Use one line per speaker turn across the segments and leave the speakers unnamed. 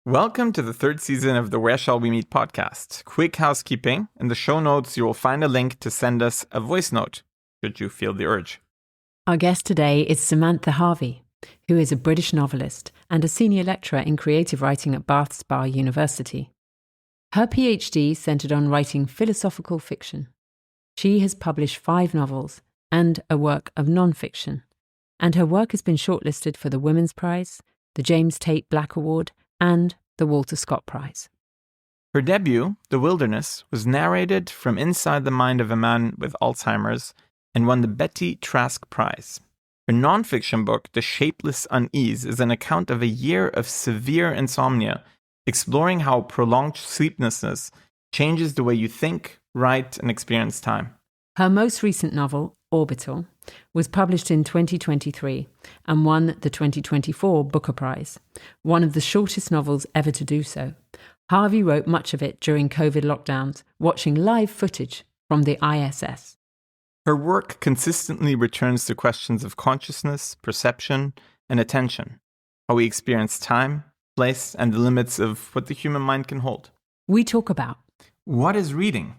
Welcome to the third season of the Where Shall We Meet podcast. Quick housekeeping. In the show notes, you will find a link to send us a voice note, should you feel the urge.
Our guest today is Samantha Harvey, who is a British novelist and a senior lecturer in creative writing at Bath Spa University. Her PhD centred on writing philosophical fiction. She has published 5 novels and a work of non-fiction, and her work has been shortlisted for the Women's Prize, the James Tait Black Award, and the Walter Scott Prize.
Her debut, The Wilderness, was narrated from inside the mind of a man with Alzheimer's and won the Betty Trask Prize. Her non-fiction book, The Shapeless Unease, is an account of a year of severe insomnia, exploring how prolonged sleeplessness changes the way you think, write, and experience time.
Her most recent novel, Orbital, was published in 2023 and won the 2024 Booker Prize, one of the shortest novels ever to do so. Harvey wrote much of it during COVID lockdowns, watching live footage from the ISS.
Her work consistently returns to questions of consciousness, perception, and attention, how we experience time, place, and the limits of what the human mind can hold.
We talk about
What is reading?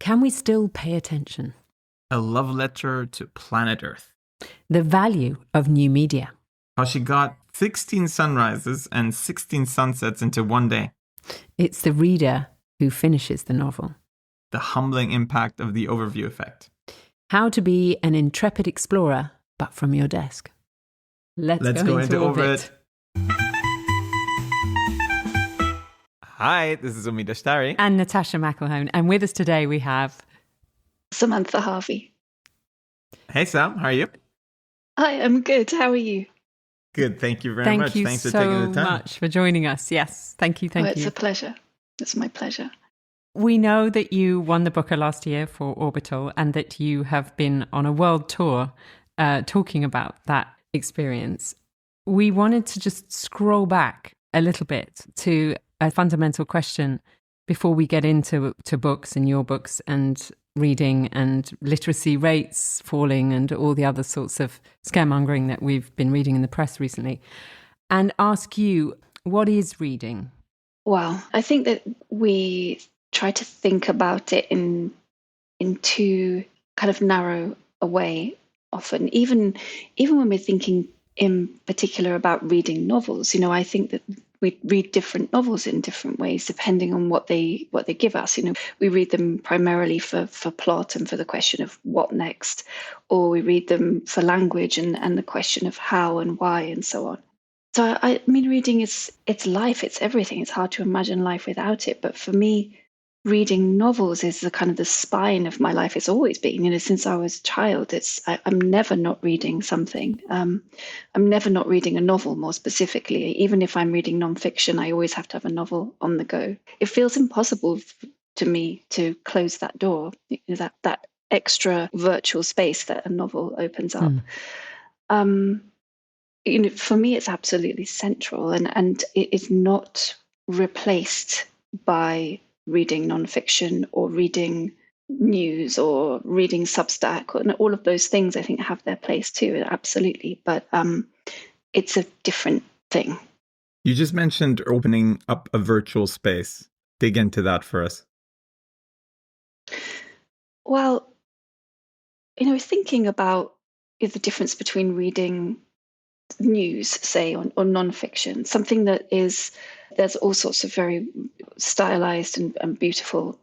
Can we still pay attention?
A love letter to planet Earth.
The value of new media.
How she got 16 sunrises and 16 sunsets into one day.
It's the reader who finishes the novel.
The humbling impact of the overview effect.
How to be an intrepid explorer, but from your desk. Let's go into orbit.
Hi, this is Umida Shtari.
And Natasha McElhone. And with us today we have
Samantha Harvey.
Hey Sam, how are you?
Hi, I'm good. How are you?
Good, thank you very much. Thanks for taking the time.
Thank you so much for joining us. Yes, thank you.
It's a pleasure. It's my pleasure.
We know that you won the Booker last year for Orbital and that you have been on a world tour talking about that experience. We wanted to just scroll back a little bit to a fundamental question before we get into books and your books and reading and literacy rates falling and all the other sorts of scaremongering that we've been reading in the press recently, and ask you, what is reading?
Well, I think that we try to think about it in too kind of narrow a way often, even when we're thinking in particular about reading novels. I think that we read different novels in different ways depending on what they give us. We read them primarily for plot and for the question of what next, or we read them for language and the question of how and why and so on. So I mean, reading it's life, it's everything. It's hard to imagine life without it. But for me, reading novels is the kind of the spine of my life. It's always been, since I was a child. I'm never not reading something. I'm never not reading a novel, more specifically. Even if I'm reading nonfiction, I always have to have a novel on the go. It feels impossible to me to close that door, that extra virtual space that a novel opens up. For me, it's absolutely central, and it is not replaced by reading nonfiction or reading news or reading Substack, and all of those things I think have their place too, absolutely. But it's a different thing.
You just mentioned opening up a virtual space. Dig into that for us.
Well, thinking about the difference between reading news, say, or nonfiction, something that is, there's all sorts of very stylized and beautiful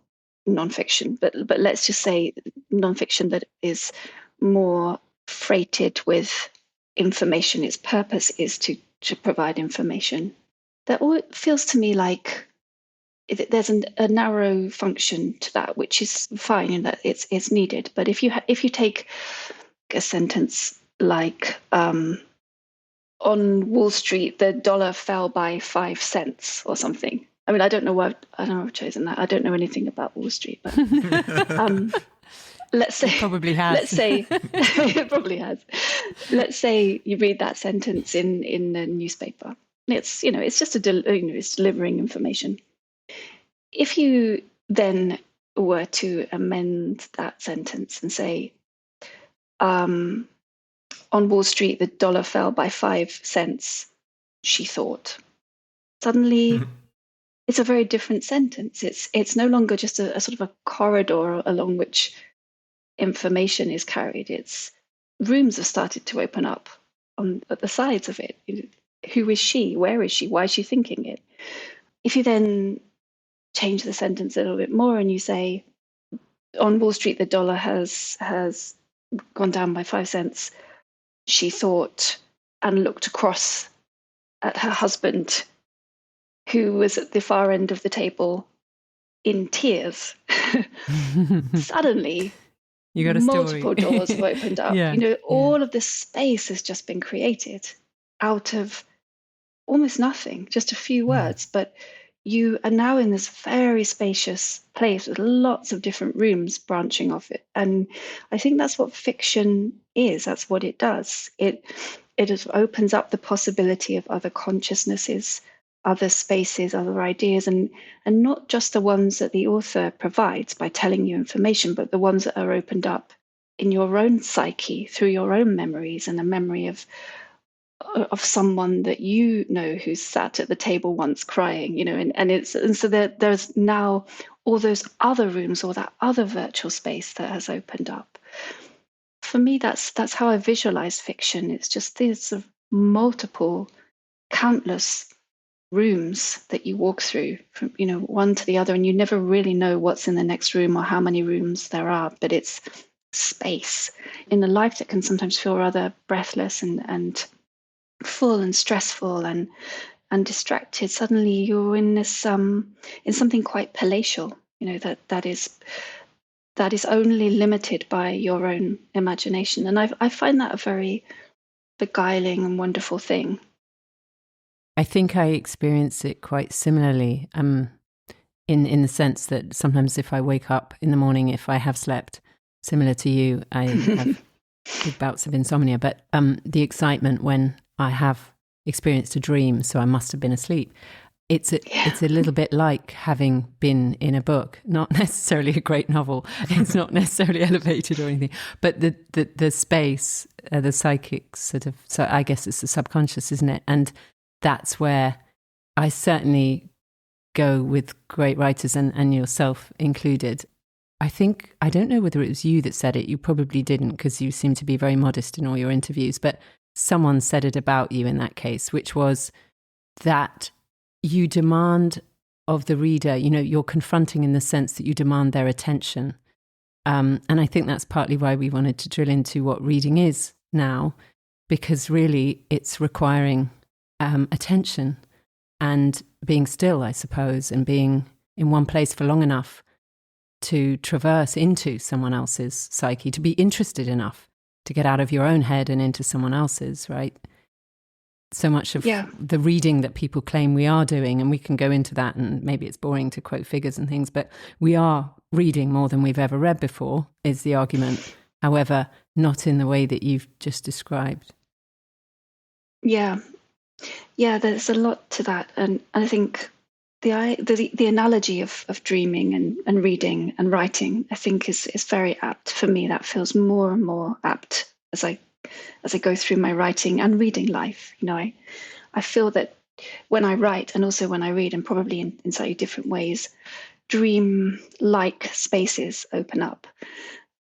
nonfiction, but let's just say nonfiction that is more freighted with information. Its purpose is to provide information. That all feels to me like there's a narrow function to that, which is fine in that it's needed. But if you take a sentence like on Wall Street, the dollar fell by 5 cents or something. I mean, I don't know why I've chosen that. I don't know anything about Wall Street, but let's say
it probably has.
Let's say it probably has. Let's say you read that sentence in a newspaper. It's just it's delivering information. If you then were to amend that sentence and say, on Wall Street, the dollar fell by 5 cents, she thought. suddenly it's a very different sentence. It's no longer just a sort of a corridor along which information is carried. It's rooms have started to open up at the sides of it. Who is she? Where is she? Why is she thinking it? If you then change the sentence a little bit more and you say, on Wall Street, the dollar has gone down by 5 cents. She thought and looked across at her husband, who was at the far end of the table in tears. Suddenly,
you got a
multiple
story.
doors have opened up. All of this space has just been created out of almost nothing, just a few words. But you are now in this very spacious place with lots of different rooms branching off it. And I think that's what fiction is. That's what it does. It opens up the possibility of other consciousnesses, other spaces, other ideas, and not just the ones that the author provides by telling you information, but the ones that are opened up in your own psyche through your own memories and the memory of someone that you know who's sat at the table once crying, and so there's now all those other rooms or that other virtual space that has opened up. For me, that's how I visualize fiction. It's just these sort of multiple, countless rooms that you walk through from one to the other, and you never really know what's in the next room or how many rooms there are, but it's space in a life that can sometimes feel rather breathless and full and stressful and distracted. Suddenly you're in this in something quite palatial, that is only limited by your own imagination. And I find that a very beguiling and wonderful thing.
I think I experience it quite similarly, in the sense that sometimes if I wake up in the morning, if I have slept, similar to you, I have big bouts of insomnia, but the excitement when I have experienced a dream, so I must have been asleep. It's a little bit like having been in a book, not necessarily a great novel. It's not necessarily elevated or anything, but the space, the psychic sort of. So I guess it's the subconscious, isn't it? And that's where I certainly go with great writers and yourself included. I don't know whether it was you that said it. You probably didn't, because you seem to be very modest in all your interviews, but someone said it about you in that case, which was that you demand of the reader, you're confronting in the sense that you demand their attention. And I think that's partly why we wanted to drill into what reading is now, because really it's requiring attention and being still, I suppose, and being in one place for long enough to traverse into someone else's psyche, to be interested enough to get out of your own head and into someone else's, right? So much of the reading that people claim we are doing, and we can go into that, and maybe it's boring to quote figures and things, but we are reading more than we've ever read before, is the argument. However, not in the way that you've just described. Yeah,
there's a lot to that. And I think the analogy of dreaming and reading and writing, I think is very apt for me. That feels more and more apt as I go through my writing and reading life. I feel that when I write and also when I read, and probably in slightly different ways, dream-like spaces open up.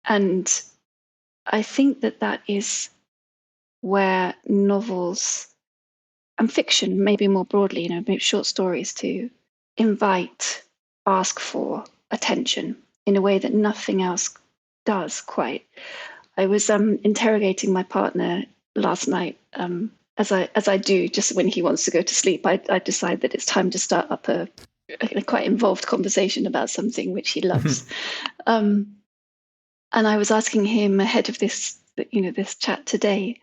And I think that is where novels and fiction, maybe more broadly, maybe short stories too, ask for attention in a way that nothing else does quite. I was interrogating my partner last night, as I do just when he wants to go to sleep. I decide that it's time to start up a quite involved conversation about something which he loves. And I was asking him ahead of this chat today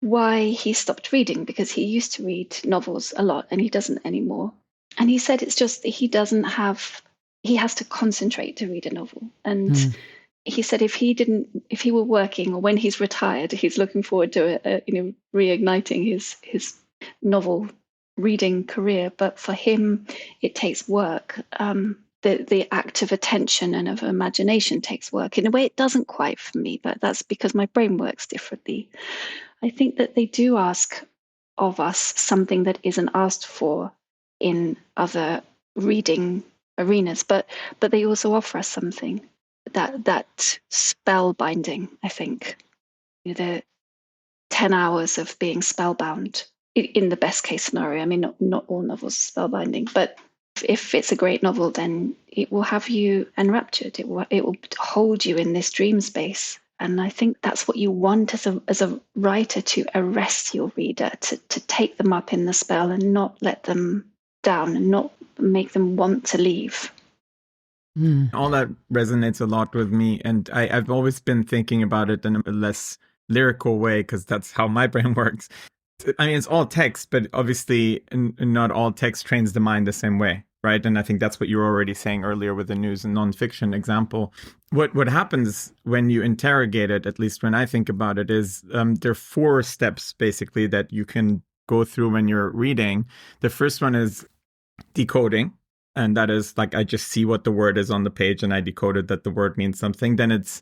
why he stopped reading, because he used to read novels a lot and he doesn't anymore. And he said it's just that he has to concentrate to read a novel. And he said if he were working, or when he's retired, he's looking forward to reigniting his novel reading career. But for him, it takes work. The act of attention and of imagination takes work. In a way, it doesn't quite for me, but that's because my brain works differently. I think that they do ask of us something that isn't asked for in other reading arenas, but they also offer us something, that spellbinding, I think. The 10 hours of being spellbound in the best case scenario. I mean, not all novels are spellbinding, but if it's a great novel, then it will have you enraptured. It will hold you in this dream space. And I think that's what you want as a writer, to arrest your reader, to take them up in the spell and not let them down and not make them want to leave.
All that resonates a lot with me. And I've always been thinking about it in a less lyrical way, because that's how my brain works. I mean, it's all text, but obviously not all text trains the mind the same way, right? And I think that's what you were already saying earlier with the news and nonfiction example. What happens when you interrogate it, at least when I think about it, is there are 4 steps basically that you can go through when you're reading. The first one is decoding. And that is like, I just see what the word is on the page and I decoded that the word means something. Then it's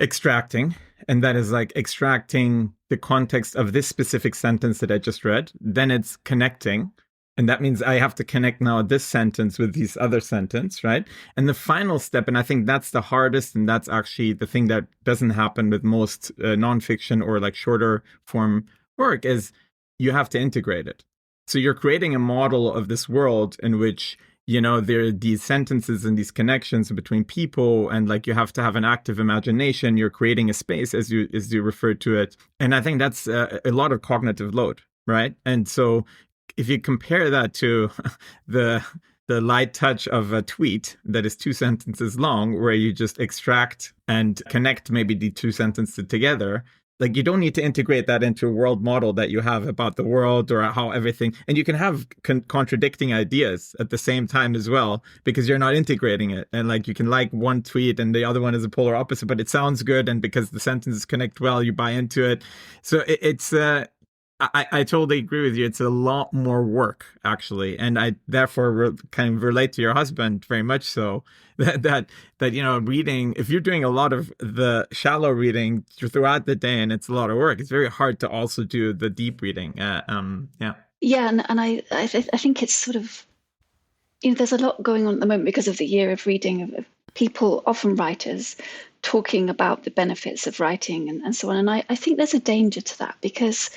extracting. And that is like extracting the context of this specific sentence that I just read. Then it's connecting. And that means I have to connect now this sentence with this other sentence, right? And the final step, and I think that's the hardest, and that's actually the thing that doesn't happen with most nonfiction or like shorter form work, is you have to integrate it. So you're creating a model of this world in which, there are these sentences and these connections between people, and like you have to have an active imagination. You're creating a space, as you referred to it. And I think that's a lot of cognitive load, right? And so if you compare that to the light touch of a tweet that is 2 sentences long, where you just extract and connect maybe the 2 sentences together, like you don't need to integrate that into a world model that you have about the world or how everything, and you can have contradicting ideas at the same time as well, because you're not integrating it. And like you can like one tweet and the other one is a polar opposite, but it sounds good, and because the sentences connect well, you buy into it. So it's I totally agree with you. It's a lot more work, actually. And I therefore kind of relate to your husband very much so, that reading, if you're doing a lot of the shallow reading throughout the day and it's a lot of work, it's very hard to also do the deep reading. Yeah,
and I think it's sort of, there's a lot going on at the moment because of the year of reading, of people, often writers, talking about the benefits of writing and so on. And I think there's a danger to that, because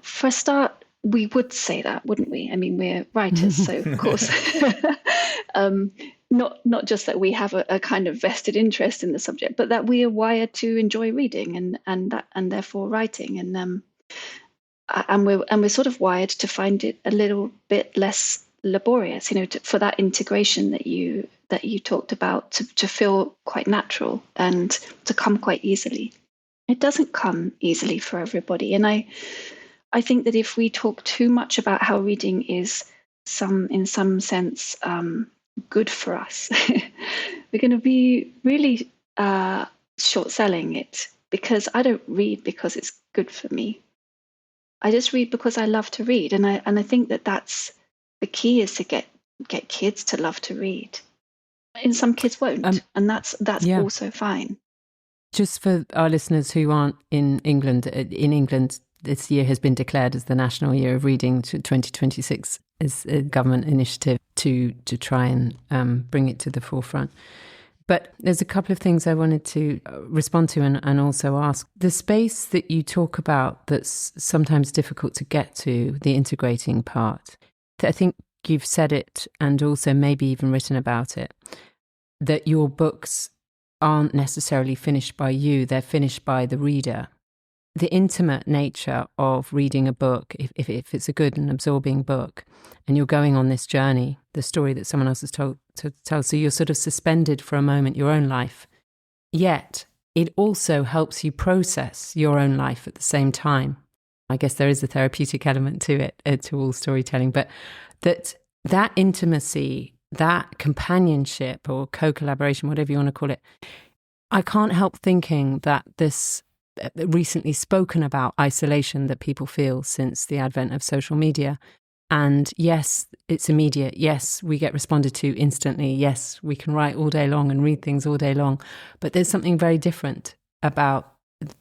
for a start, we would say that, wouldn't we? I mean, we're writers, so of course, not just that we have a kind of vested interest in the subject, but that we are wired to enjoy reading and therefore writing, and we're sort of wired to find it a little bit less laborious, for that integration that you talked about to feel quite natural and to come quite easily. It doesn't come easily for everybody, and I think that if we talk too much about how reading is in some sense good for us, we're going to be really short selling it, because I don't read because it's good for me. I just read because I love to read, and I think that's the key, is to get kids to love to read. And some kids won't, and that's also fine.
Just for our listeners who aren't in England, this year has been declared as the National Year of Reading. 2026 is a government initiative to try and bring it to the forefront. But there's a couple of things I wanted to respond to and also ask. The space that you talk about that's sometimes difficult to get to, the integrating part, I think you've said it and also maybe even written about it, that your books aren't necessarily finished by you, they're finished by the reader. The intimate nature of reading a book, if it's a good and absorbing book, and you're going on this journey, the story that someone else has told to tell, so you're sort of suspended for a moment your own life. Yet it also helps you process your own life at the same time. I guess there is a therapeutic element to it, to all storytelling, but that intimacy, that companionship or co-collaboration, whatever you want to call it, I can't help thinking that this recently spoken about isolation that people feel since the advent of social media. And yes, it's immediate. Yes, we get responded to instantly. Yes, we can write all day long and read things all day long. But there's something very different about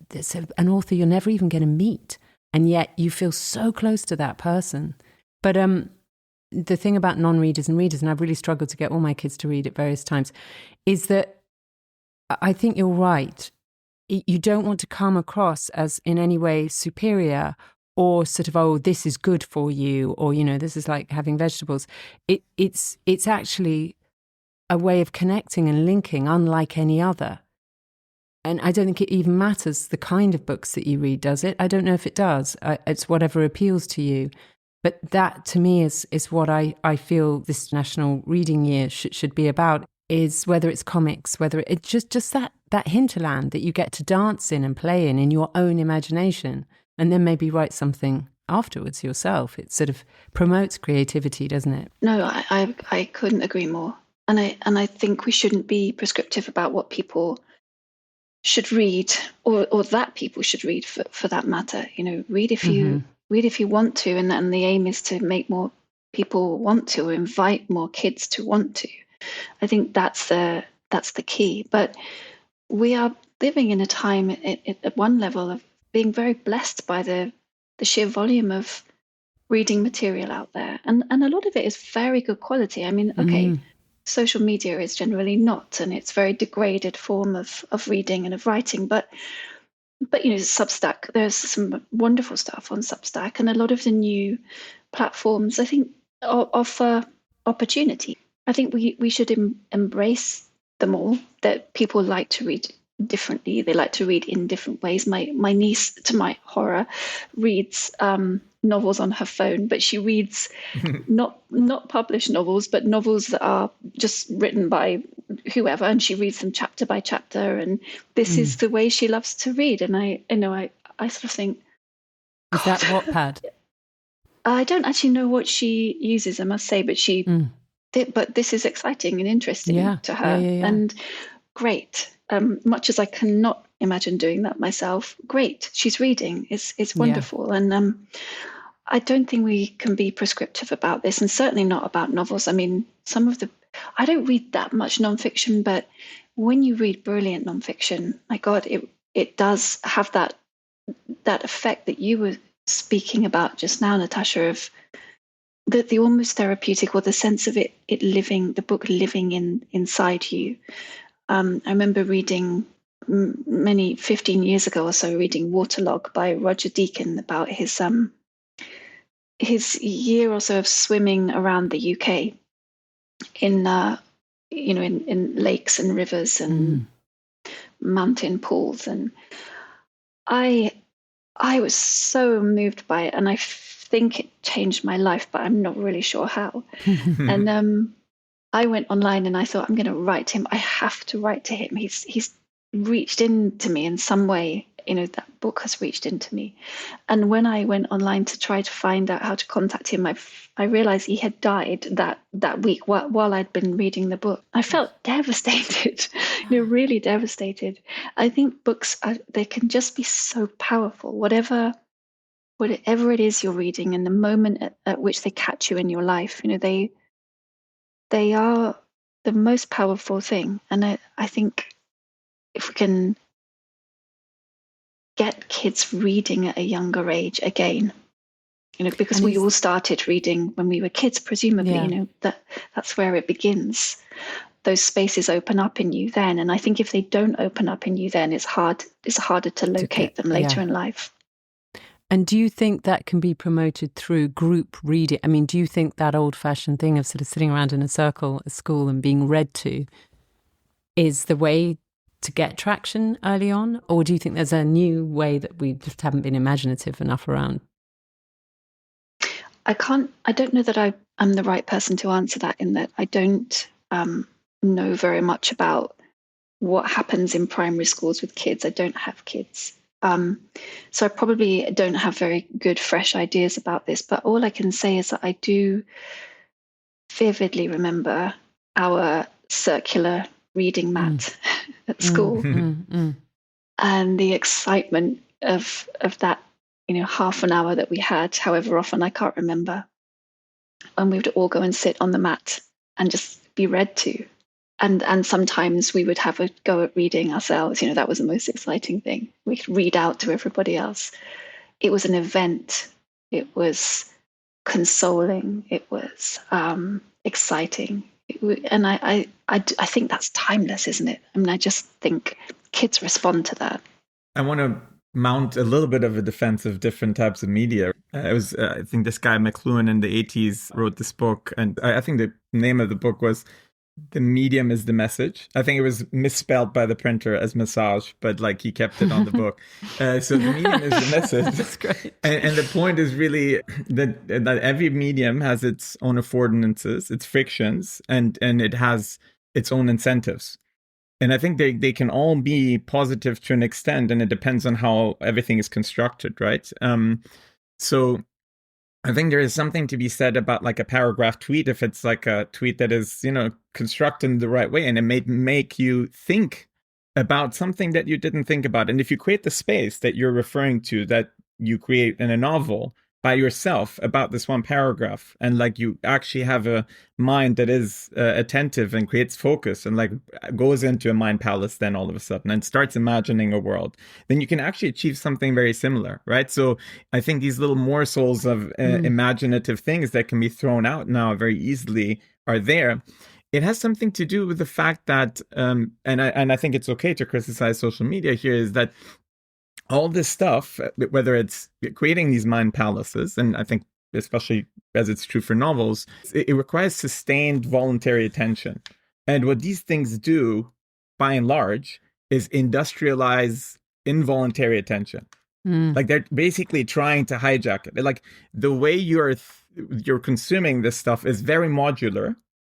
this, an author you're never even going to meet. And yet you feel so close to that person. But the thing about non-readers and readers, and I've really struggled to get all my kids to read at various times, is that I think you're right. You don't want to come across as in any way superior or sort of, oh, this is good for you, or, you know, this is like having vegetables. It's actually a way of connecting and linking unlike any other. And I don't think it even matters the kind of books that you read, does it? I don't know if it does. It's whatever appeals to you. But that, to me, is what I feel this National Reading Year should be about, is whether it's comics, whether it's just that hinterland that you get to dance in and play in your own imagination, and then maybe write something afterwards yourself. It sort of promotes creativity, doesn't it?
No, I couldn't agree more. And I think we shouldn't be prescriptive about what people should read, or that people should read for that matter. You know, read if you want to, and the aim is to make more people want to, or invite more kids to want to. I think that's the key. But we are living in a time at one level of being very blessed by the sheer volume of reading material out there, and a lot of it is very good quality. I mean, okay. Social media is generally not, and it's a very degraded form of reading and of writing. But you know, Substack, there's some wonderful stuff on Substack, and a lot of the new platforms, I think, offer opportunity. I think we should embrace them all. That people like to read differently; they like to read in different ways. My niece, to my horror, reads novels on her phone, but she reads not published novels, but novels that are just written by whoever, and she reads them chapter by chapter, and this is the way she loves to read. And I sort of think,
is that Wattpad?
I don't actually know what she uses, I must say, but but this is exciting and interesting to her.
Yeah.
And great. Much as I cannot imagine doing that myself, great. She's reading. It's wonderful. And I don't think we can be prescriptive about this, and certainly not about novels. I mean, I don't read that much nonfiction, but when you read brilliant nonfiction, my God, it does have that effect that you were speaking about just now, Natasha, of the almost therapeutic, or the sense of it living, the book living inside you. I remember reading 15 years ago or so, reading Waterlog by Roger Deakin, about his year or so of swimming around the UK in lakes and rivers and mountain pools, and I was so moved by it, and I think it changed my life, but I'm not really sure how. And I went online and I thought, I'm going to write to him. I have to write to him. He's reached into me in some way. You know, that book has reached into me. And when I went online to try to find out how to contact him, I realized he had died that week while I'd been reading the book. I felt devastated, really devastated. I think books, they can just be so powerful, whatever it is you're reading, and the moment at which they catch you in your life, they are the most powerful thing. And I think if we can get kids reading at a younger age again, because we all started reading when we were kids, presumably, that's where it begins. Those spaces open up in you then. And I think if they don't open up in you then, it's harder to locate them later in life.
And do you think that can be promoted through group reading? I mean, do you think that old-fashioned thing of sort of sitting around in a circle at school and being read to is the way to get traction early on? Or do you think there's a new way that we just haven't been imaginative enough around?
I don't know that I'm the right person to answer that, in that I don't know very much about what happens in primary schools with kids. I don't have kids. So I probably don't have very good, fresh ideas about this, but all I can say is that I do vividly remember our circular reading mat at school and the excitement of that, half an hour that we had, however often, I can't remember, and we would all go and sit on the mat and just be read to. And sometimes we would have a go at reading ourselves. That was the most exciting thing. We could read out to everybody else. It was an event. It was consoling. It was exciting. And I think that's timeless, isn't it? I mean, I just think kids respond to that.
I want to mount a little bit of a defense of different types of media. It was, I think, this guy McLuhan in the 80s wrote this book, and I think the name of the book was "The Medium is the Message." I think it was misspelled by the printer as massage, but like he kept it on the book. So the medium is the message.
That's great.
And the point is really that every medium has its own affordances, its frictions, and it has its own incentives. And I think they can all be positive to an extent, and it depends on how everything is constructed, right? So I think there is something to be said about like a paragraph tweet, if it's like a tweet that is, constructed in the right way, and it may make you think about something that you didn't think about. And if you create the space that you're referring to, that you create in a novel by yourself about this one paragraph, and like you actually have a mind that is attentive and creates focus and like goes into a mind palace then all of a sudden and starts imagining a world, then you can actually achieve something very similar, right? So I think these little morsels of imaginative things that can be thrown out now very easily are there. It has something to do with the fact that, and I think it's okay to criticize social media here, is that all this stuff, whether it's creating these mind palaces, and I think especially as it's true for novels, it requires sustained voluntary attention. And what these things do, by and large, is industrialize involuntary attention. Like they're basically trying to hijack it. Like the way you're consuming this stuff is very modular,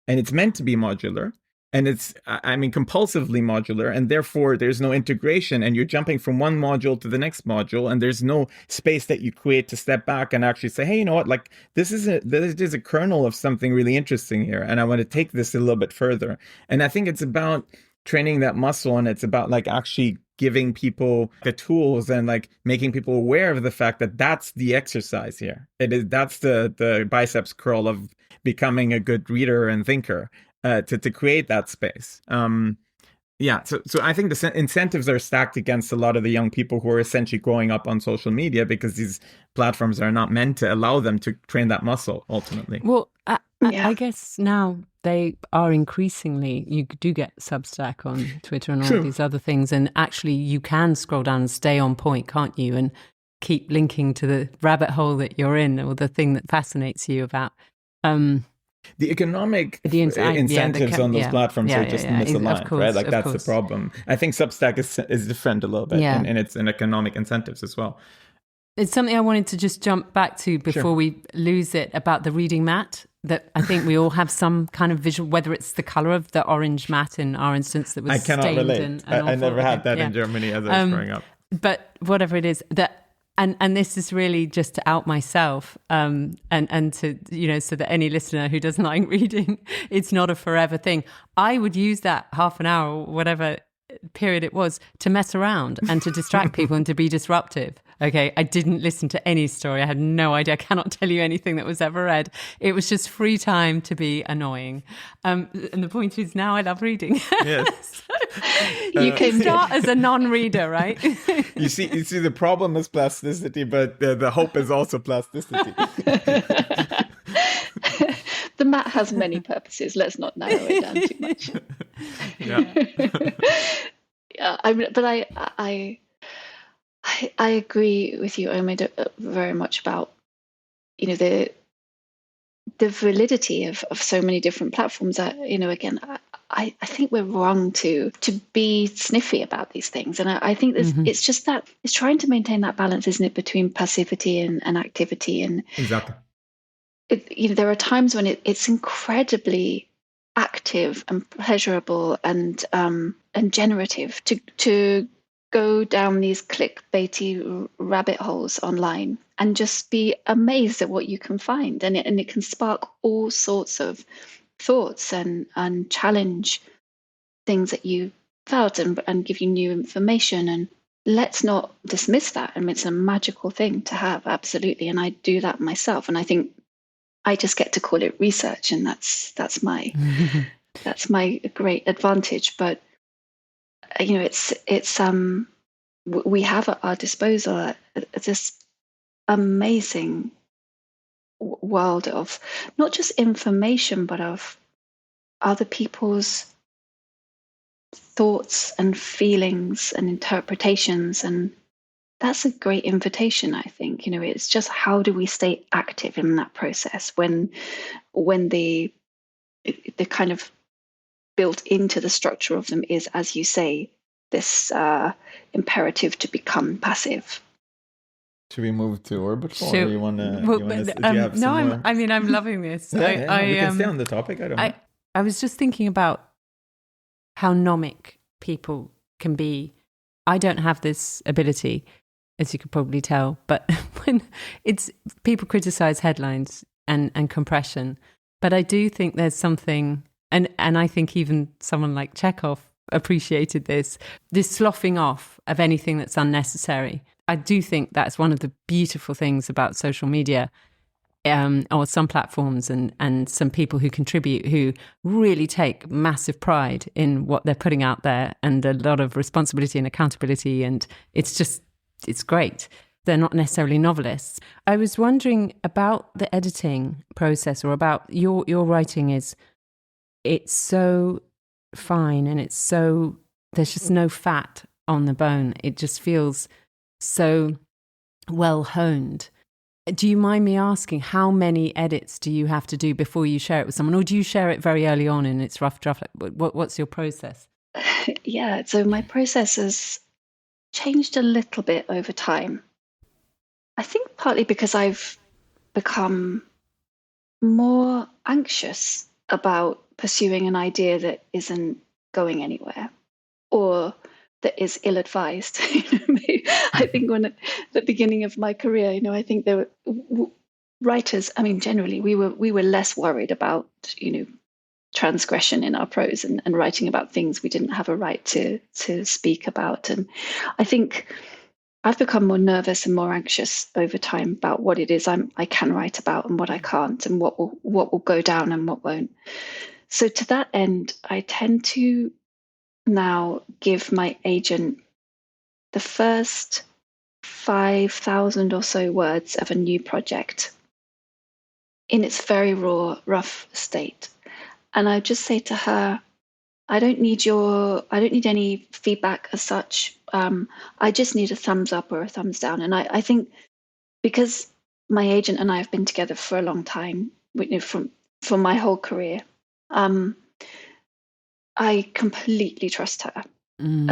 and it's meant to be modular. And it's, compulsively modular, and therefore there's no integration, and you're jumping from one module to the next module, and there's no space that you create to step back and actually say, hey, you know what, like this is a kernel of something really interesting here, and I want to take this a little bit further. And I think it's about training that muscle, and it's about like actually giving people the tools and like making people aware of the fact that that's the exercise here. That's the biceps curl of becoming a good reader and thinker. To create that space. So I think the incentives are stacked against a lot of the young people who are essentially growing up on social media, because these platforms are not meant to allow them to train that muscle ultimately.
Well, I guess now they are increasingly, you do get Substack on Twitter and all these other things, and actually you can scroll down and stay on point, can't you? And keep linking to the rabbit hole that you're in, or the thing that fascinates you about
the economic incentives on those platforms are just misaligned, right? Like that's the problem. I think Substack is different a little bit, and it's an economic incentives as well.
It's something I wanted to just jump back to before we lose it, about the reading mat, that I think we all have some kind of visual, whether it's the color of the orange mat in our instance that was stained.
I cannot relate. I never had that in Germany as I was growing up.
But whatever it is, that and this is really just to out myself, and to, so that any listener who doesn't like reading, it's not a forever thing. I would use that half an hour or whatever period it was to mess around and to distract people and to be disruptive. Okay, I didn't listen to any story. I had no idea. I cannot tell you anything that was ever read. It was just free time to be annoying. And the point is, now I love reading.
Yes.
You can start as a non-reader, right?
You see, the problem is plasticity, but the hope is also plasticity.
The mat has many purposes. Let's not narrow it down too much. I agree with you, Omid, very much about the validity of so many different platforms. Again, I think we're wrong to be sniffy about these things, and I think it's just that it's trying to maintain that balance, isn't it, between passivity and activity. And
exactly.
There are times when it's incredibly active and pleasurable and generative to go down these clickbaity rabbit holes online and just be amazed at what you can find, and it can spark all sorts of thoughts and challenge things that you felt and give you new information. And let's not dismiss that. I mean, it's a magical thing to have, absolutely, and I do that myself, and I think I just get to call it research, and that's my that's my great advantage. But it's we have at our disposal this amazing world of not just information, but of other people's thoughts and feelings and interpretations. And that's a great invitation, I think. It's just, how do we stay active in that process when the kind of built into the structure of them is, as you say, this imperative to become passive.
Should we move to orbital,
Sure.
or you want to?
Well,
do you have some more?
I'm loving this.
Yeah, we can stay on the topic. I don't know.
I was just thinking about how nomic people can be. I don't have this ability, as you could probably tell, but when people criticize headlines and compression, but I do think there's something, and I think even someone like Chekhov appreciated this sloughing off of anything that's unnecessary. I do think that's one of the beautiful things about social media, or some platforms and some people who contribute, who really take massive pride in what they're putting out there, and a lot of responsibility and accountability. And it's great. They're not necessarily novelists. I was wondering about the editing process, or about your writing. It's so fine, and there's just no fat on the bone. It just feels so well honed. Do you mind me asking, how many edits do you have to do before you share it with someone, or do you share it very early on in its rough draft? What's your process?
Yeah, so my process has changed a little bit over time. I think partly because I've become more anxious about pursuing an idea that isn't going anywhere, or that is ill-advised. I think when at the beginning of my career, I think there were writers. I mean, generally, we were less worried about transgression in our prose, and writing about things we didn't have a right to speak about. And I think I've become more nervous and more anxious over time about what it is I can write about and what I can't, and what will go down and what won't. So to that end, I tend to now give my agent the first 5,000 or so words of a new project in its very raw, rough state. And I just say to her, I don't need any feedback as such. I just need a thumbs up or a thumbs down. And I think, because my agent and I have been together for a long time, from my whole career, I completely trust her.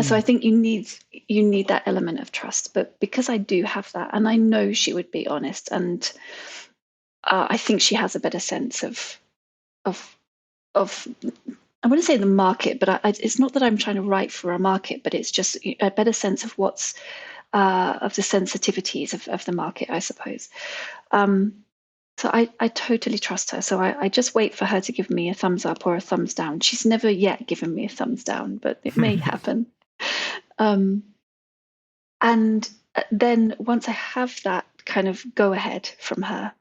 So I think you need that element of trust. But because I do have that, and I know she would be honest, and I think she has a better sense of I wouldn't say the market, but it's not that I'm trying to write for a market, but it's just a better sense of what's of the sensitivities of the market, I suppose. So I totally trust her. So I just wait for her to give me a thumbs up or a thumbs down. She's never yet given me a thumbs down, but it may happen. And then once I have that kind of go ahead from her,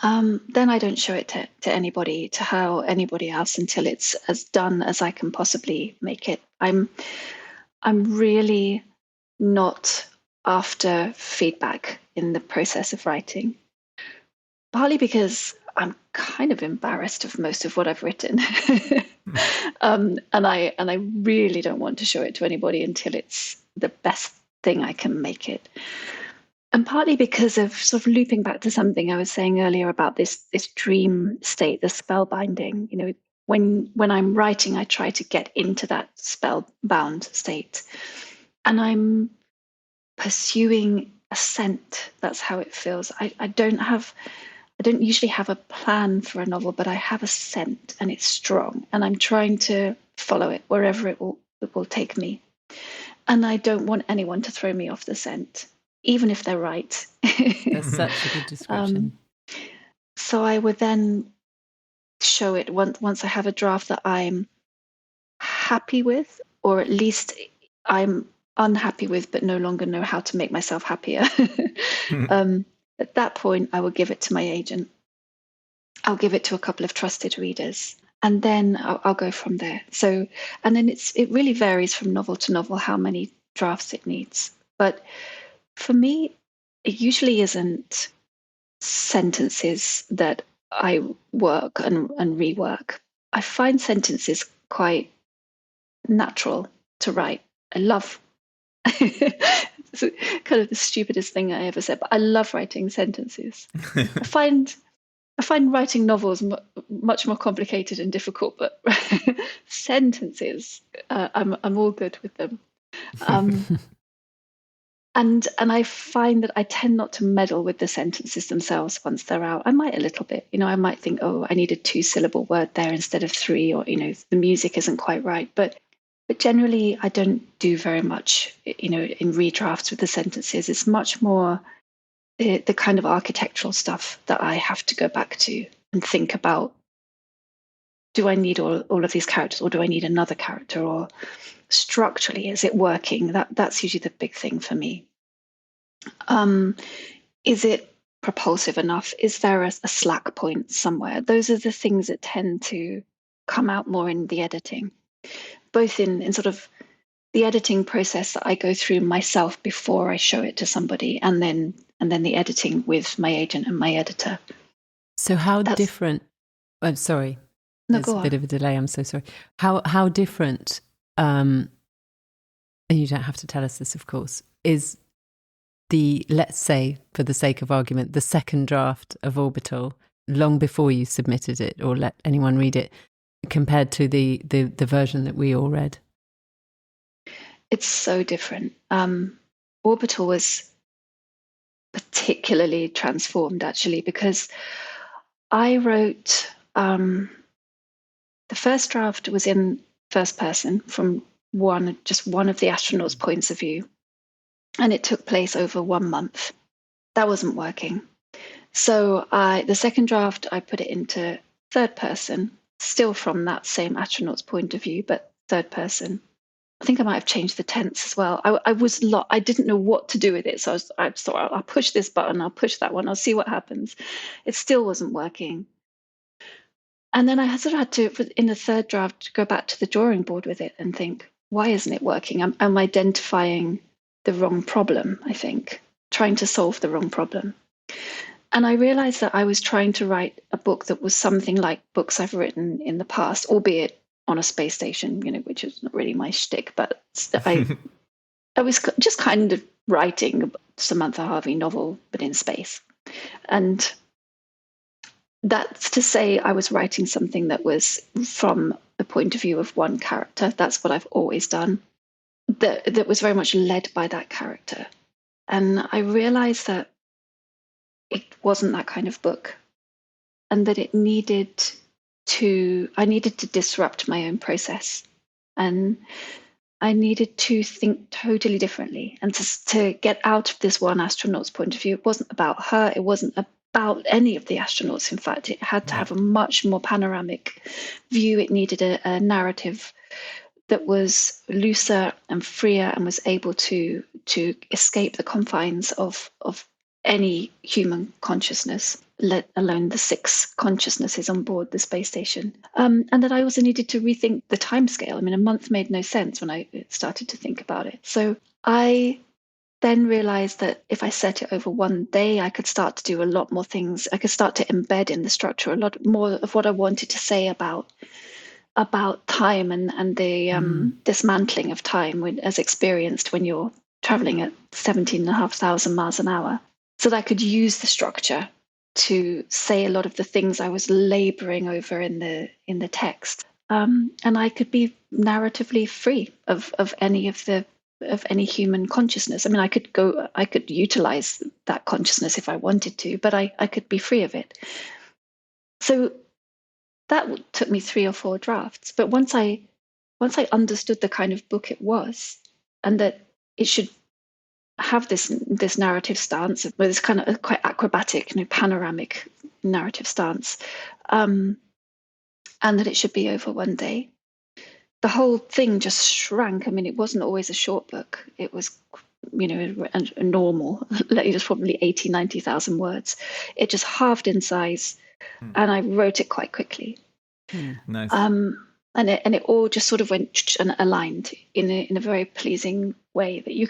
then I don't show it to anybody, to her or anybody else, until it's as done as I can possibly make it. I'm really not after feedback in the process of writing. Partly because I'm kind of embarrassed of most of what I've written, and I really don't want to show it to anybody until it's the best thing I can make it. And partly because of sort of looping back to something I was saying earlier about this dream state, the spellbinding. When I'm writing, I try to get into that spellbound state, and I'm pursuing a scent. That's how it feels. I don't usually have a plan for a novel, but I have a scent, and it's strong, and I'm trying to follow it wherever it will take me. And I don't want anyone to throw me off the scent, even if they're right.
That's such a good description.
So I would then show it once I have a draft that I'm happy with, or at least I'm unhappy with, but no longer know how to make myself happier. At that point, I will give it to my agent. I'll give it to a couple of trusted readers, and then I'll go from there. So, and then it really varies from novel to novel how many drafts it needs. But for me, it usually isn't sentences that I work and rework. I find sentences quite natural to write. I love it's kind of the stupidest thing I ever said, but I love writing sentences. I find writing novels much more complicated and difficult, but sentences, I'm all good with them. And I find that I tend not to meddle with the sentences themselves once they're out. I might a little bit, I might think, oh, I need a 2-syllable word there instead of 3, or the music isn't quite right. But generally, I don't do very much, in redrafts with the sentences. It's much more the kind of architectural stuff that I have to go back to and think about. Do I need all of these characters, or do I need another character? Or structurally, is it working? That's usually the big thing for me. Is it propulsive enough? Is there a slack point somewhere? Those are the things that tend to come out more in the editing, both in sort of the editing process that I go through myself before I show it to somebody, and then the editing with my agent and my editor.
So how different? I'm sorry.
No,
There's a bit of a delay. I'm so sorry. How different? And you don't have to tell us this, of course. Is let's say, for the sake of argument, the second draft of Orbital, long before you submitted it or let anyone read it, compared to the version that we all read?
It's so different. Orbital was particularly transformed, actually, because I wrote the first draft was in first person from just one of the astronauts' points of view, and it took place over 1 month. That wasn't working. So the second draft, I put it into third person, still from that same astronaut's point of view, but third person. I think I might have changed the tense as well. I didn't know what to do with it, so I thought, I'll push this button, I'll push that one, I'll see what happens. It still wasn't working. And then I sort of had to, in the third draft, go back to the drawing board with it and think, why isn't it working? I'm identifying the wrong problem, I think, trying to solve the wrong problem. And I realized that I was trying to write a book that was something like books I've written in the past, albeit on a space station, which is not really my shtick, but I was just kind of writing a Samantha Harvey novel, but in space. And that's to say I was writing something that was from the point of view of one character. That's what I've always done. That was very much led by that character. And I realized that it wasn't that kind of book, and that I needed to disrupt my own process, and I needed to think totally differently, and to get out of this one astronaut's point of view. It wasn't about her. It wasn't about any of the astronauts. In fact, it had to have a much more panoramic view. It needed a narrative that was looser and freer and was able to escape the confines of any human consciousness, let alone the 6 consciousnesses on board the space station. And that I also needed to rethink the timescale. I mean, a month made no sense when I started to think about it. So I then realized that if I set it over 1 day, I could start to do a lot more things. I could start to embed in the structure a lot more of what I wanted to say about time and the dismantling of time as experienced when you're traveling at 17,500 miles an hour. So that I could use the structure to say a lot of the things I was laboring over in the text. And I could be narratively free of any human consciousness. I mean, I could utilize that consciousness if I wanted to, but I could be free of it. So that took me 3 or 4 drafts. But once I understood the kind of book it was, and that it should have this narrative stance, with this kind of quite acrobatic, panoramic narrative stance, and that it should be over 1 day, the whole thing just shrank. I mean, it wasn't always a short book. It was, a normal, just probably 80,000, 90,000 words. It just halved in size, and I wrote it quite quickly.
Nice.
And it all just sort of went and aligned in a very pleasing way that you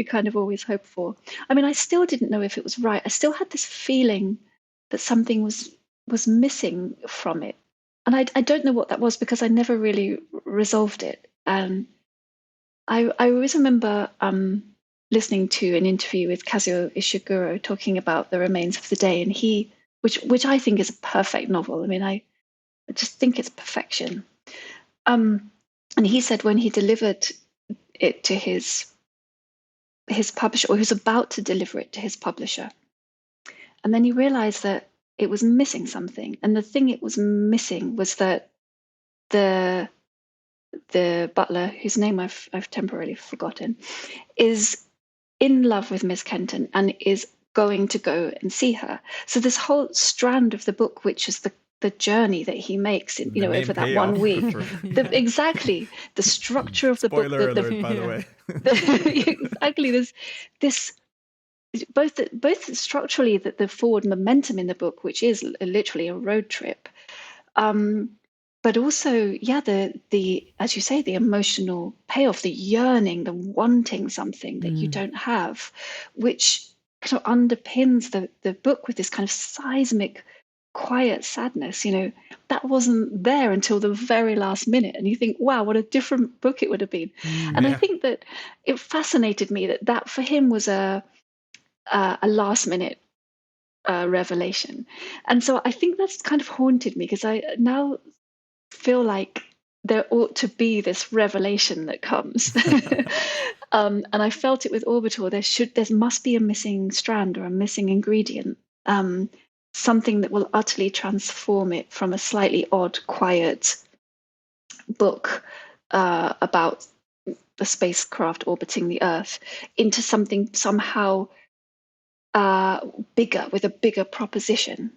kind of always hope for. I mean, I still didn't know if it was right. I still had this feeling that something was missing from it, and I don't know what that was because I never really resolved it. And I always remember listening to an interview with Kazuo Ishiguro talking about The Remains of the Day, and which I think is a perfect novel. I mean, I just think it's perfection. And he said when he delivered it to his publisher, or he was about to deliver it to his publisher, and then he realized that it was missing something, and the thing it was missing was that the butler, whose name I've temporarily forgotten, is in love with Miss Kenton and is going to go and see her. So this whole strand of the book, which is the journey that he makes, over that 1 week, exactly the structure of the book.
Spoiler alert, by the way.
Exactly, this both structurally the forward momentum in the book, which is literally a road trip, but also, the as you say, the emotional payoff, the yearning, the wanting something that you don't have, which kind of underpins the book with this kind of seismic, quiet sadness. That wasn't there until the very last minute, and you think, wow, what a different book it would have been. And I think that it fascinated me that for him was a last minute revelation, and so I think that's kind of haunted me, because I now feel like there ought to be this revelation that comes. And I felt it with Orbital. There must be a missing strand or a missing ingredient, something that will utterly transform it from a slightly odd, quiet book about the spacecraft orbiting the Earth into something somehow bigger, with a bigger proposition.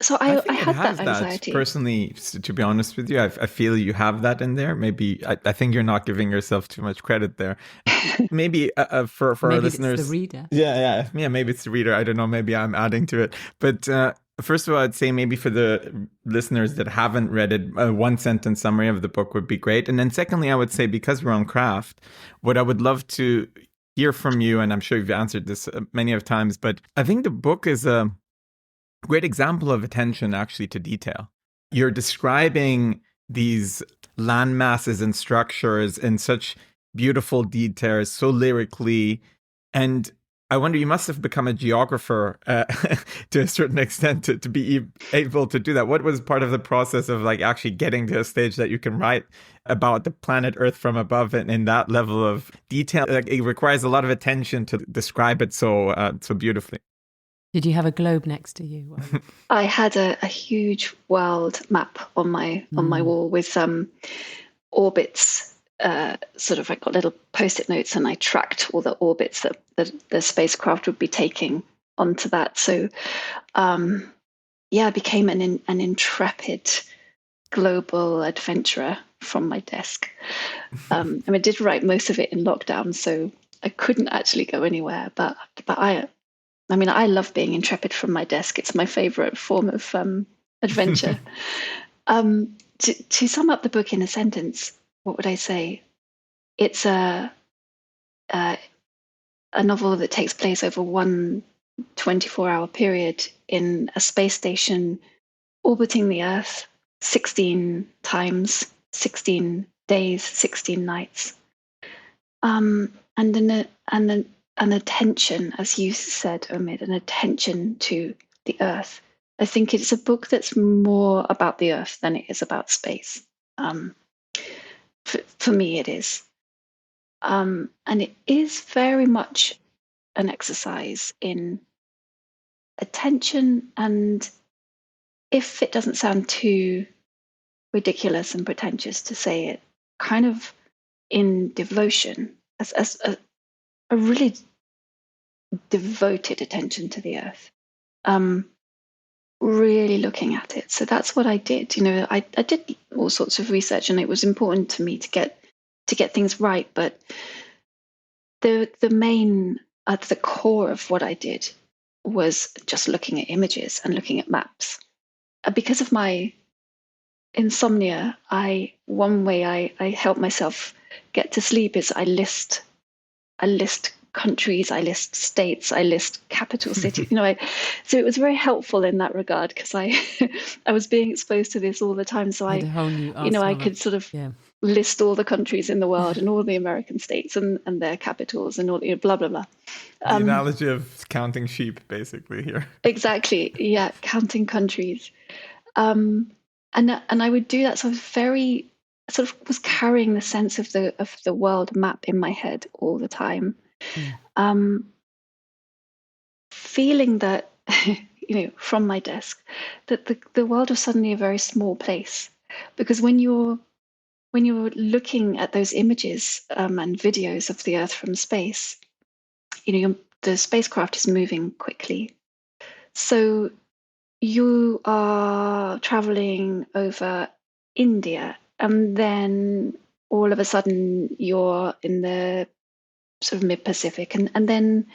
So I had that anxiety.
Personally, to be honest with you, I feel you have that in there. Maybe I think you're not giving yourself too much credit there. Maybe for maybe our listeners,
it's the reader.
Yeah. Maybe it's the reader. I don't know. Maybe I'm adding to it. But first of all, I'd say maybe for the listeners that haven't read it, a 1-sentence summary of the book would be great. And then secondly, I would say, because we're on craft, what I would love to hear from you, and I'm sure you've answered this many of times, but I think the book is a great example of attention actually to detail. You're describing these land masses and structures in such beautiful details, so lyrically. And I wonder, you must have become a geographer to a certain extent to be able to do that. What was part of the process of actually getting to a stage that you can write about the planet Earth from above and in that level of detail? It requires a lot of attention to describe it so beautifully.
Did you have a globe next to you?
I had a huge world map on my wall with orbits. Sort of, I got little post-it notes, and I tracked all the orbits that the spacecraft would be taking onto that. So, I became an intrepid global adventurer from my desk. I did write most of it in lockdown, so I couldn't actually go anywhere. But I love being intrepid from my desk. It's my favorite form of adventure. To sum up the book in a sentence, what would I say? It's a novel that takes place over one 24-hour period in a space station orbiting the Earth 16 times, 16 days, 16 nights. And an attention, as you said, Omid, an attention to the Earth. I think it's a book that's more about the Earth than it is about space. For me, it is. And it is very much an exercise in attention, and if it doesn't sound too ridiculous and pretentious to say it, kind of in devotion, as a really devoted attention to the Earth, really looking at it. So that's what I did. I did all sorts of research, and it was important to me to get things right. But the main, at the core of what I did was just looking at images and looking at maps. Because of my insomnia, one way I helped myself get to sleep is I list countries, I list states, I list capital cities. So it was very helpful in that regard, because I I was being exposed to this all the time. So
Had a whole new
I
arsenal
could sort of list all the countries in the world and all the American states and their capitals and all, blah blah blah.
The analogy of counting sheep, basically, here.
Exactly, yeah, counting countries. And I would do that. So I was sort of was carrying the sense of the world map in my head all the time. Feeling that, from my desk, that the world was suddenly a very small place, because when you're looking at those images and videos of the Earth from space, the spacecraft is moving quickly, so you are traveling over India, and then all of a sudden you're in the sort of mid-Pacific, and then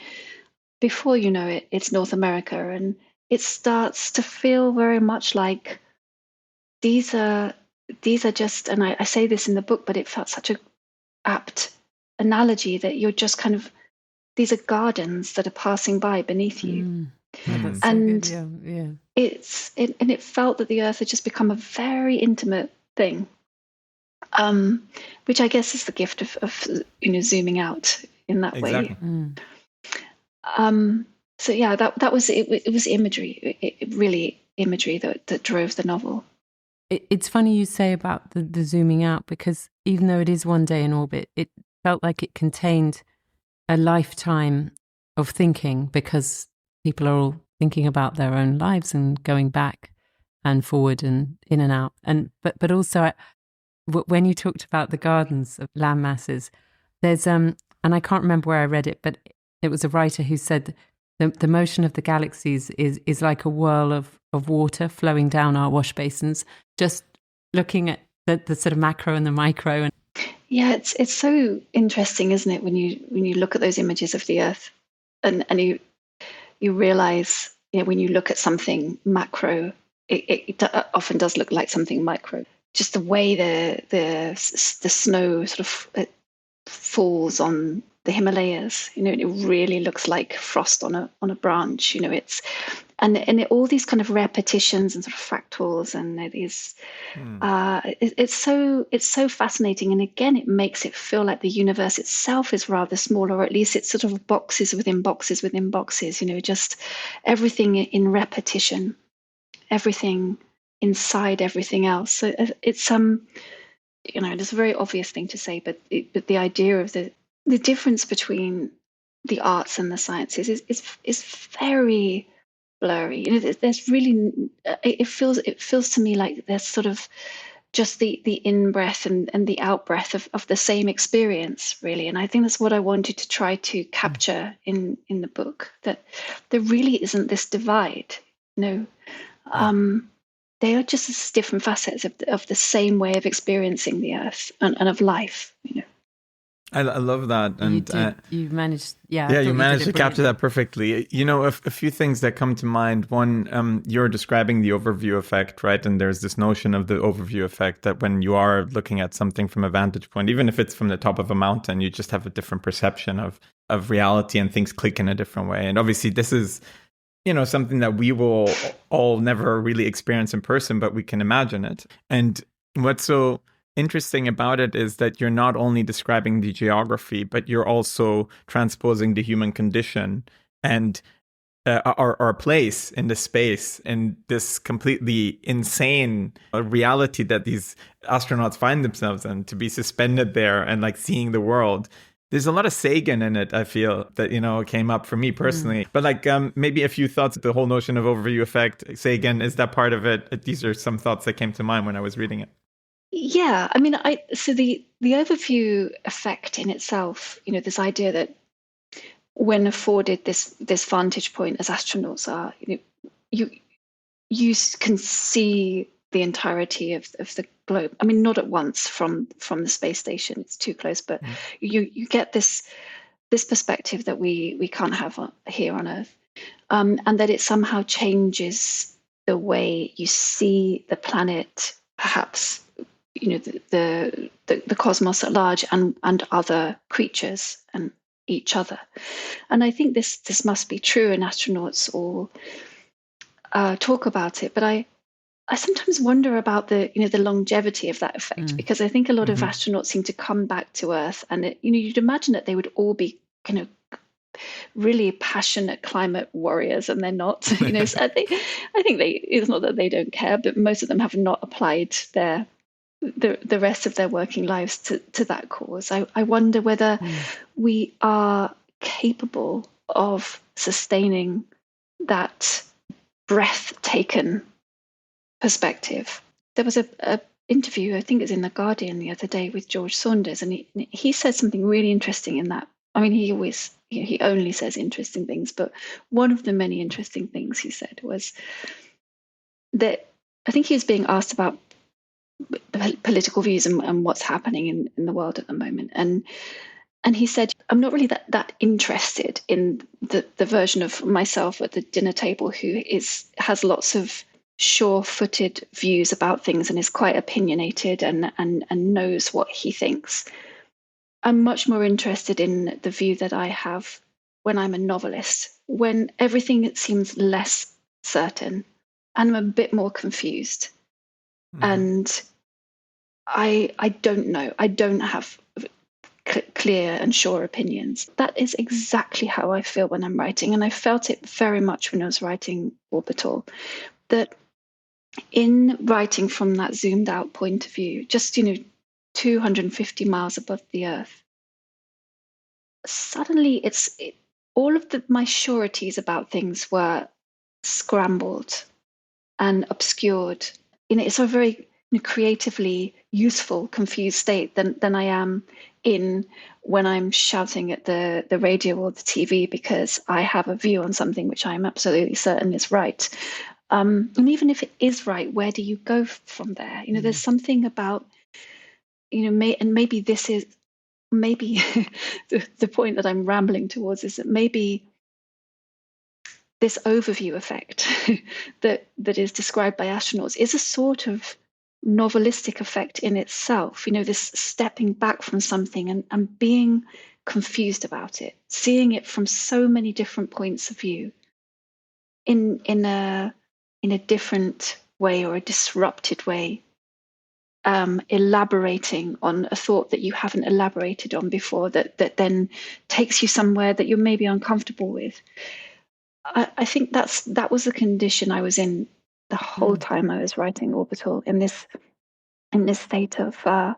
before you know it, it's North America, and it starts to feel very much like these are just, and I say this in the book, but it felt such a apt analogy, that you're just kind of, these are gardens that are passing by beneath you.
That's
and
so good. Yeah.
It felt that the Earth had just become a very intimate thing, which I guess is the gift of zooming out in that way. So yeah, that was it. It was imagery, really imagery that drove the novel.
It's funny you say about the zooming out, because even though it is one day in orbit, it felt like it contained a lifetime of thinking, because people are all thinking about their own lives and going back and forward and in and out. And but also, when you talked about the gardens of land masses, there's and I can't remember where I read it, but it was a writer who said the motion of the galaxies is like a whirl of water flowing down our wash basins, just looking at the sort of macro and the micro. And
yeah, it's so interesting, isn't it, when you look at those images of the Earth, and you realize, when you look at something macro, it often does look like something micro. Just the way the snow sort of falls on the Himalayas, it really looks like frost on a branch. It's all these kind of repetitions and sort of fractals, and these it's so fascinating. And again, it makes it feel like the universe itself is rather small, or at least it's sort of boxes within boxes within boxes. Just everything in repetition, everything inside everything else. So it's it's a very obvious thing to say, but the idea of the difference between the arts and the sciences is very blurry. There's really, it feels to me like there's sort of just the in-breath and the out-breath of the same experience, really. And I think that's what I wanted to try to capture in the book, that there really isn't this divide. They are just different facets of the same way of experiencing the Earth and of life.
I love that, and
you managed,
you managed to capture that perfectly. A few things that come to mind. One, you're describing the overview effect, right? And there's this notion of the overview effect, that when you are looking at something from a vantage point, even if it's from the top of a mountain, you just have a different perception of reality, and things click in a different way. And obviously, this is something that we will all never really experience in person, but we can imagine it. And what's so interesting about it is that you're not only describing the geography, but you're also transposing the human condition and our place in the space, in this completely insane reality that these astronauts find themselves in, to be suspended there and like seeing the world. There's a lot of Sagan in it, I feel, that, came up for me personally. But like maybe a few thoughts, the whole notion of overview effect, Sagan, is that part of it? These are some thoughts that came to mind when I was reading it.
Yeah, I mean, so the overview effect in itself, this idea that when afforded this vantage point as astronauts are, you can see the entirety of the globe. I mean, not at once from the space station; it's too close. But you get this perspective that we can't have here on Earth, and that it somehow changes the way you see the planet, perhaps the cosmos at large and other creatures and each other. And I think this must be true, and astronauts all talk about it. But I sometimes wonder about the longevity of that effect, because I think a lot of astronauts seem to come back to Earth, and you'd imagine that they would all be really passionate climate warriors, and they're not. So I think it's not that they don't care, but most of them have not applied the rest of their working lives to that cause. I wonder whether we are capable of sustaining that breathtaking perspective. There was a interview, I think it was in The Guardian the other day, with George Saunders, and he said something really interesting in that. I mean, he only says interesting things, but one of the many interesting things he said was that I think he was being asked about political views and what's happening in the world at the moment, and he said, I'm not really that interested in the version of myself at the dinner table who has lots of sure-footed views about things and is quite opinionated and knows what he thinks. I'm much more interested in the view that I have when I'm a novelist, when everything seems less certain and I'm a bit more confused. And I don't know. I don't have clear and sure opinions. That is exactly how I feel when I'm writing. And I felt it very much when I was writing Orbital, that in writing from that zoomed out point of view, just, 250 miles above the Earth, suddenly all of my sureties about things were scrambled and obscured. It's a very creatively useful, confused state than I am in when I'm shouting at the radio or the TV because I have a view on something which I'm absolutely certain is right. And even if it is right, where do you go from there? There's something about, and maybe this is the point that I'm rambling towards, is that maybe this overview effect that is described by astronauts is a sort of novelistic effect in itself, this stepping back from something and being confused about it, seeing it from so many different points of view in a different way or a disrupted way, elaborating on a thought that you haven't elaborated on before, that then takes you somewhere that you're maybe uncomfortable with. I think that was the condition I was in the whole time I was writing Orbital, in this state of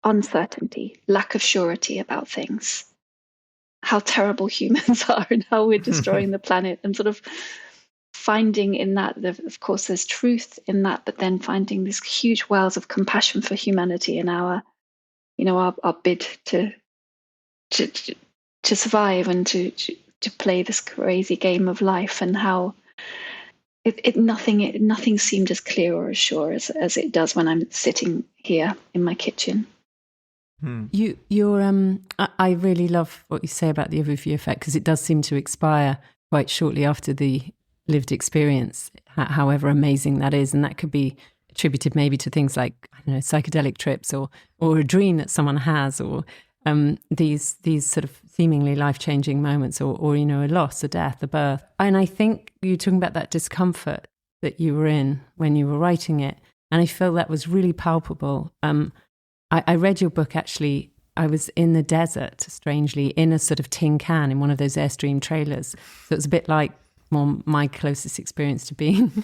uncertainty, lack of surety about things, how terrible humans are and how we're destroying the planet, and sort of finding in that, of course, there's truth in that, but then finding these huge wells of compassion for humanity in our bid to survive and to play this crazy game of life, and how nothing seemed as clear or as sure as it does when I'm sitting here in my kitchen.
I really love what you say about the overview effect, because it does seem to expire quite shortly after the lived experience, however amazing that is, and that could be attributed maybe to things like, I don't know, psychedelic trips or a dream that someone has, or these sort of seemingly life-changing moments, or a loss, a death, a birth. And I think you're talking about that discomfort that you were in when you were writing it, and I feel that was really palpable. I read your book, actually. I was in the desert, strangely, in a sort of tin can in one of those Airstream trailers. So it was a bit like my closest experience to being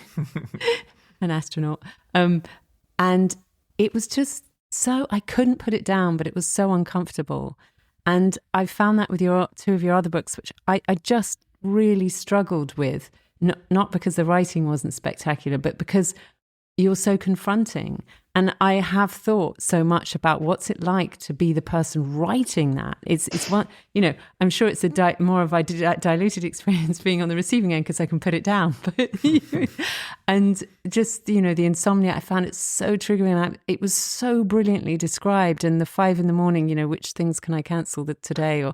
an astronaut. And it was just so, I couldn't put it down, but it was so uncomfortable. And I found that with two of your other books, which I just really struggled with, not because the writing wasn't spectacular, but because you're so confronting. And I have thought so much about what's it like to be the person writing that. It's one, I'm sure it's more of a diluted experience being on the receiving end because I can put it down. But and just, the insomnia, I found it so triggering. It was so brilliantly described. And the 5 a.m, which things can I cancel today, or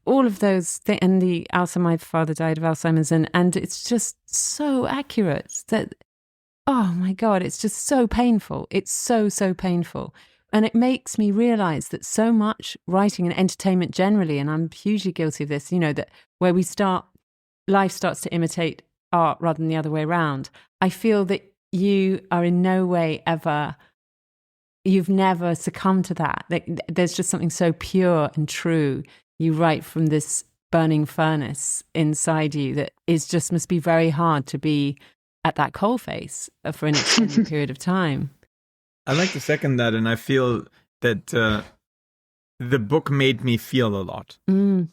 all of those things. And the Alzheimer, my father died of Alzheimer's, and it's just so accurate that, oh my God, it's just so painful. It's so painful. And it makes me realize that so much writing and entertainment generally, and I'm hugely guilty of this, that where life starts to imitate art rather than the other way around. I feel that you are in no way you've never succumbed to that. There's just something so pure and true. You write from this burning furnace inside you that must be very hard to be at that coalface for an extended period of time.
I like to second that, and I feel that the book made me feel a lot,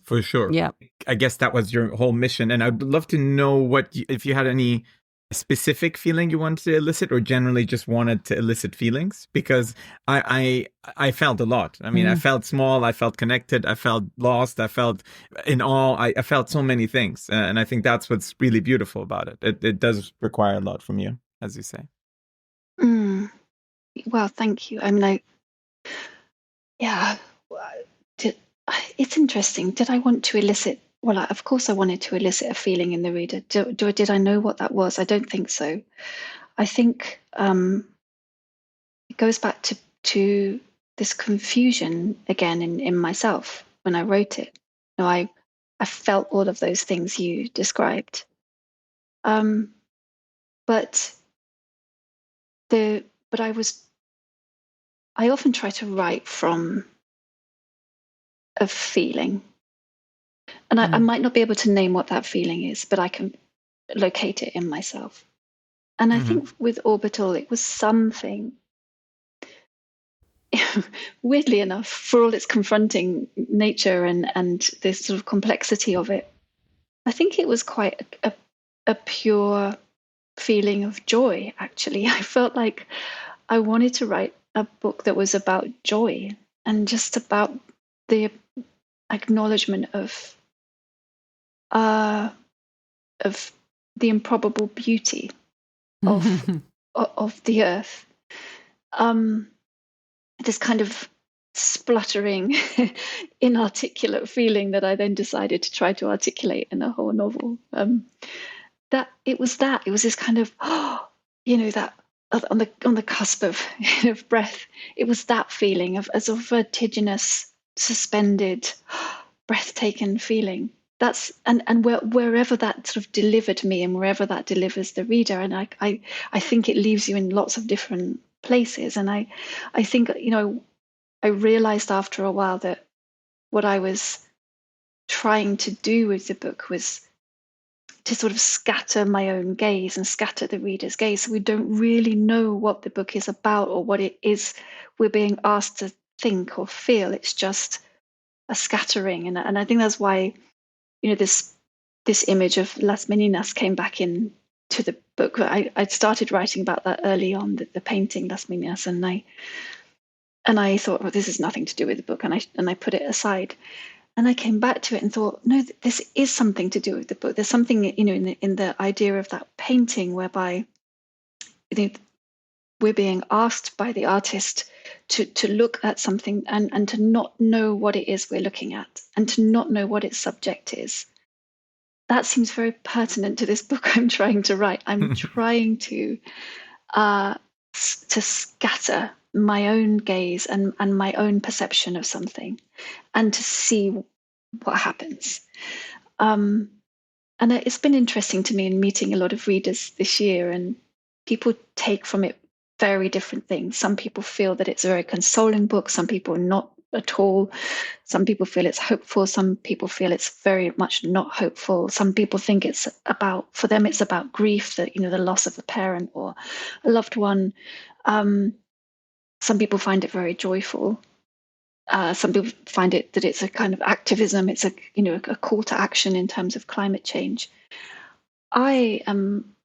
for sure.
Yeah,
I guess that was your whole mission, and I'd love to know if you had any specific feeling you wanted to elicit, or generally just wanted to elicit feelings, because I felt a lot. I mean, I felt small, I felt connected, I felt lost, I felt in awe, I felt so many things, and I think that's what's really beautiful about it. It does require a lot from you, as you say.
Well, thank you. I mean, it's interesting. Did I want to elicit? Well, of course I wanted to elicit a feeling in the reader. Did I know what that was? I don't think so. I think it goes back to this confusion again in myself when I wrote it. I felt all of those things you described. But I often try to write from a feeling. And I might not be able to name what that feeling is, but I can locate it in myself. And I think with Orbital, it was something, weirdly enough, for all its confronting nature and this sort of complexity of it, I think it was quite a pure feeling of joy, actually. I felt like I wanted to write a book that was about joy and just about the acknowledgement of the improbable beauty of the earth. This kind of spluttering, inarticulate feeling that I then decided to try to articulate in a whole novel. It was this kind of, that on the cusp of breath. It was that feeling of a sort of vertiginous, suspended, breathtaking feeling. That's and wherever that sort of delivered me, and wherever that delivers the reader, and I think it leaves you in lots of different places. And I think I realized after a while that what I was trying to do with the book was to sort of scatter my own gaze and scatter the reader's gaze, so we don't really know what the book is about or what it is we're being asked to think or feel. It's just a scattering, and I think that's why this image of Las Meninas came back into the book. I'd started writing about that early on, the painting Las Meninas, and I thought, well, this has nothing to do with the book, and I put it aside. And I came back to it and thought, no, this is something to do with the book. There's something, in the idea of that painting whereby we're being asked by the artist to look at something and to not know what it is we're looking at, and to not know what its subject is. That seems very pertinent to this book I'm trying to write. I'm trying to scatter my own gaze and my own perception of something, and to see what happens. And it's been interesting to me in meeting a lot of readers this year, and people take from it very different things. Some people feel that it's a very consoling book, some people not at all. Some people feel it's hopeful, some people feel it's very much not hopeful. Some people think it's about grief, that the loss of a parent or a loved one. Some people find it very joyful. Some people find that it's a kind of activism. It's a call to action in terms of climate change. I am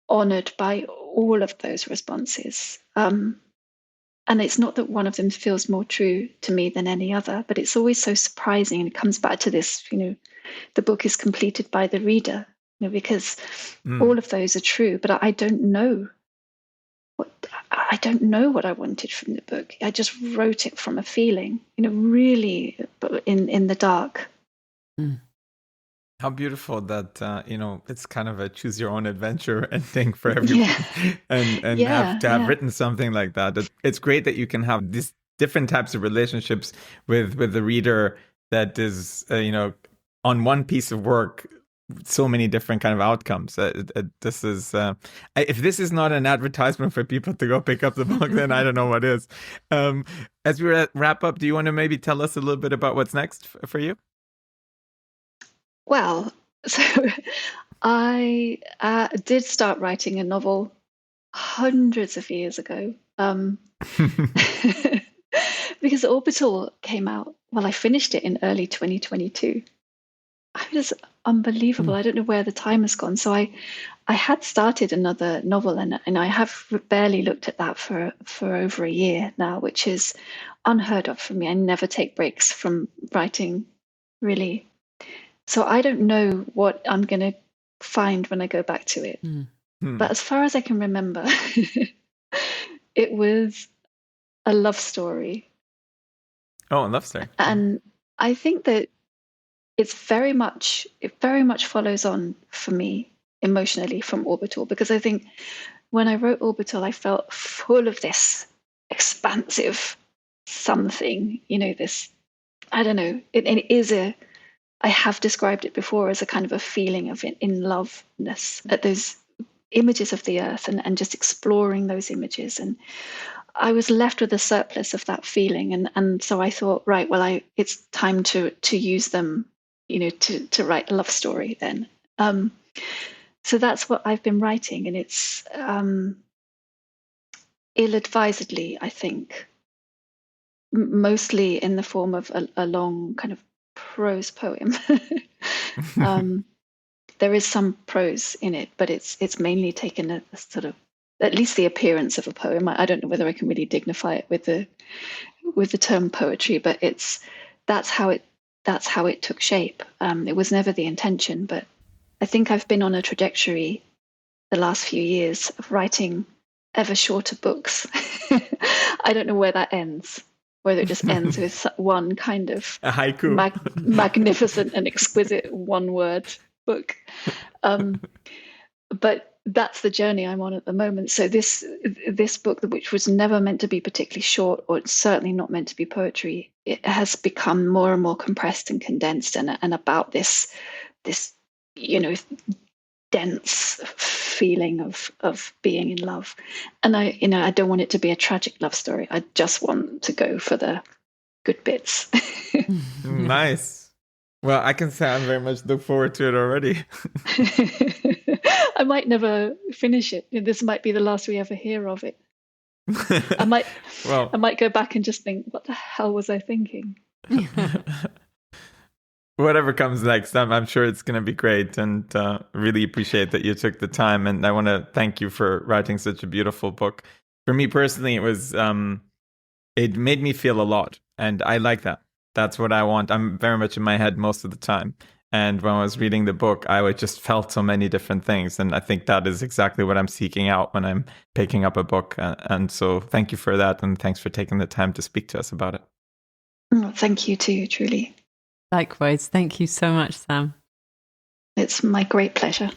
honored by all of those responses. And it's not that one of them feels more true to me than any other, but it's always so surprising. And it comes back to this, the book is completed by the reader, because all of those are true, but I don't know what I wanted from the book. I just wrote it from a feeling, really in the dark.
How beautiful that, it's kind of a choose your own adventure ending for everyone.
Yeah.
And have
Yeah,
to have
yeah.
written something like that. It's great that you can have these different types of relationships with the reader that is, on one piece of work, so many different kind of outcomes. This is, if this is not an advertisement for people to go pick up the book, then I don't know what is. As we wrap up, do you want to maybe tell us a little bit about what's next for you?
Well, so I did start writing a novel hundreds of years ago. Because Orbital came out, well, I finished it in early 2022. It was unbelievable. I don't know where the time has gone. So I had started another novel, and I have barely looked at that for over a year now, which is unheard of for me. I never take breaks from writing, really. So I don't know what I'm going to find when I go back to it. But as far as I can remember, it was a love story.
Oh, a love story.
And I think that it very much follows on for me emotionally from Orbital, because I think when I wrote Orbital, I felt full of this expansive something, this, I don't know, it is I have described it before as a kind of a feeling of in loveness at those images of the earth, and just exploring those images. And I was left with a surplus of that feeling. And so I thought, right, well, it's time to use them, to write a love story then. So that's what I've been writing. And it's ill-advisedly, I think, mostly in the form of a long kind of prose poem. There is some prose in it, but it's mainly taken a sort of, at least the appearance of a poem. I don't know whether I can really dignify it with the term poetry, but that's how it took shape. It was never the intention, but I think I've been on a trajectory the last few years of writing ever shorter books. I don't know where that ends, whether it just ends with one kind of
a haiku,
magnificent and exquisite one-word book. But that's the journey I'm on at the moment. So this book, which was never meant to be particularly short, or it's certainly not meant to be poetry, it has become more and more compressed and condensed, and about this dense feeling of being in love. And I don't want it to be a tragic love story. I just want to go for the good bits.
Nice. Well, I can say I very much look forward to it already.
I might never finish it. This might be the last we ever hear of it. I might go back and just think, what the hell was I thinking?
Whatever comes next, I'm sure it's going to be great, and really appreciate that you took the time. And I want to thank you for writing such a beautiful book. For me personally, it was it made me feel a lot, and I like that. That's what I want. I'm very much in my head most of the time. And when I was reading the book, I just felt so many different things. And I think that is exactly what I'm seeking out when I'm picking up a book. And so thank you for that. And thanks for taking the time to speak to us about it.
Oh, thank you too, truly.
Likewise. Thank you so much, Sam.
It's my great pleasure.